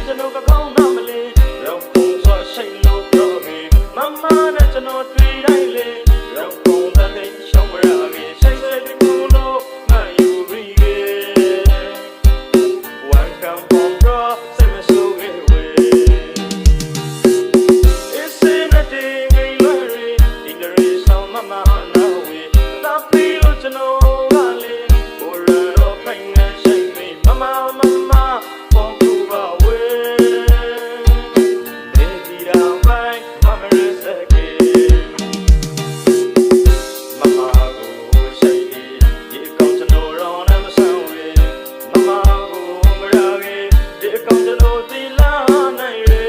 ကျွန်တော်ကကောင်းနာမလေးရောက်ပုံစောရှိန်လို့ပြောပြီးမမနဲ့ကျွန်တော်တွေ့တိုင်းလေရောက်ပုံတဲ့ရှောင်းမရကြီးရှိတ်စိတ်ကူလို့မှန်ယူပြီး Welcome home bro စိတ်မဆိုးခဲ့ဝေး It's in the day ငိုင်းလွယ်ရီဒီကလေးဆောင်မမနာဝေးတာပီလို့ကျွန်တော်ကလေကိုရတော့ဖိုင်နေရှိတ်မိမမပေါ်ကူပါဝေးဒေဒီရာမိုင်းမမရစကေမမကိုရှိတ်ဒီကောင်းကျွန်တော်ရောနဲ့မဆန်းဝေးမမကိုမရခဲ့ဒီကောင်းကျွန်တော်သီလာနိုင်ရေ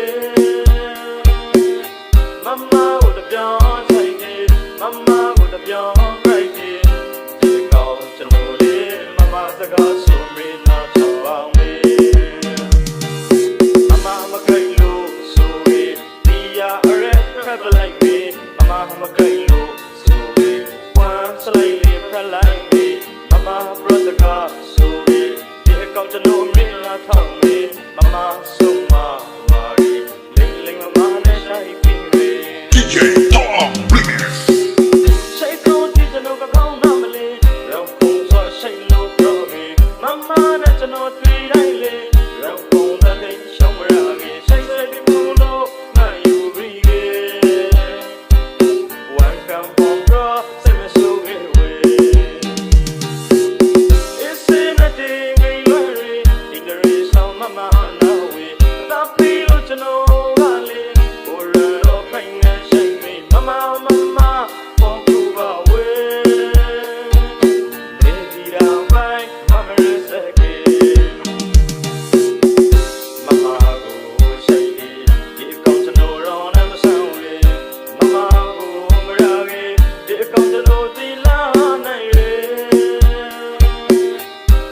မမကိုတပြောင်းဆိုင်နေမမကိုတပြောင်းခိုက်နေဒီကောင်းကျွန်တော်လေးမမစကားဆိုမင်းနာချောင်းအောင်မေးMama kailo so we dia are prep like me Mama kailo so we one slightly prep like me Mama brother ka so we the account no me la thong me Mama so ma wari ling ling mama ne sai pin me DJ Tom Remix Sai ko ti jano ka kaung na ma le raw kong so sai lo pro me Mama ne jano twi dai le raw kong da dai shong ra Welcome home bro စိတ်မဆိုးခဲ့ဝေး It's in the day ငိုင်းလွယ်ရီဒီကလေးဆောင်မမနာဝေးတာပီလို့ကျွန်တော်ကလေကိုရတော့ဖိုင်နေရှိတ်မိမမပေါ်ကူပါဝေးဒေဒီရာမိုင်းမမရစကေမမကိုရှိတ်ဒီကောင်းကျွန်တော်ရောနဲ့မဆန်းဝေးမမကောင်းကျွန်တော်သီလာနိုင်ရေ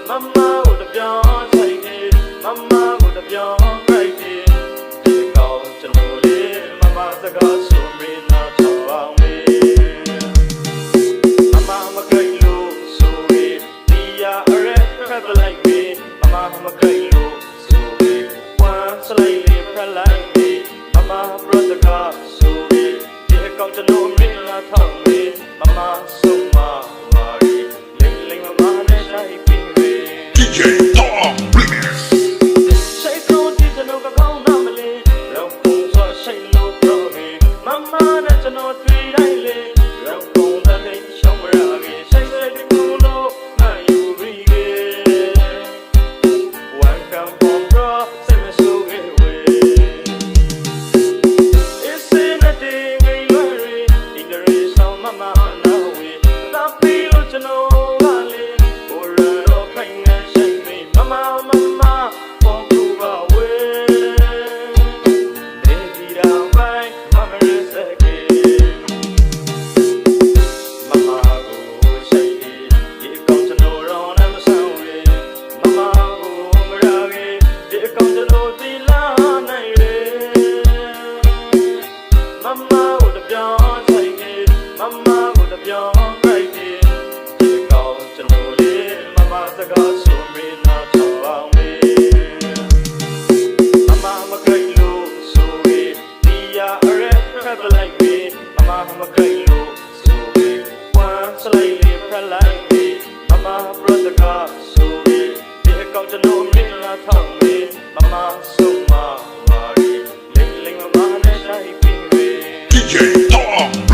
မမကိုတပြောင်းဆိုင်နေမမကိုတပြောင်းခိုက်နေဒီကောင်းကျွန်တော်လေးမမစကားဆိုမင်းနာချောင်းအောင်မေးမမခိုက်လို့ဆိုပြီးဒီရအရက်ဖက်လိုက်မေးမမခိုက်လို့ဆိုပြီးဝမ်းစလိုက်လေးဖက်လိုက်မေးမမ brother ကဆိုပြီးဒီကောင်းကျွန်တော်မင်းနာထောင်းမေးMama suma wari ling ling mama ne sai pin we DJ Tom Remix Sai ko ti jano ka kaung na ma le raw kong so sai lo pro me Mama ne jano twi dai le raw kong da dai shong ra ge sai sai ku lo na yu ri ge Welcome home bro sai me so ge we It's in the day ngai loi ri di ka ri saung mamaကျွန်တော်ကလေကိုရတော့ဖိုင်နေရှိတ်မိမမပေါ်ကူပါဝေးဒေဒီရာမိုင်းမမရစကေမမကိုရှိတ်ဒီကောင်းကျွန်တော်ရောနဲ့မဆန်းဝေးမမကိုမရခဲ့ဒီကောင်းကျွန်တော်သီလာနိုင်ရေမမကိုတပြောင်းဆိုင်နေမမကိုတပြောင်းစကားဆိုမင်းနာချောင်းအောင်မေးမမခိုင်လို့ဆိုပြီးဒီရအရက်ဖက်လိုက်မေးမခိုင်လို့ဆိုပြီးဝမ်းစလိုက်လေးဖက်လိုက်မေးမ brother ကဆိုပြီးဒီအကောင့်ကျွန်တော်မင်းလာထောင်းမေးမဆုံးမဝါရီling ling mama ne sai pin we DJ Tom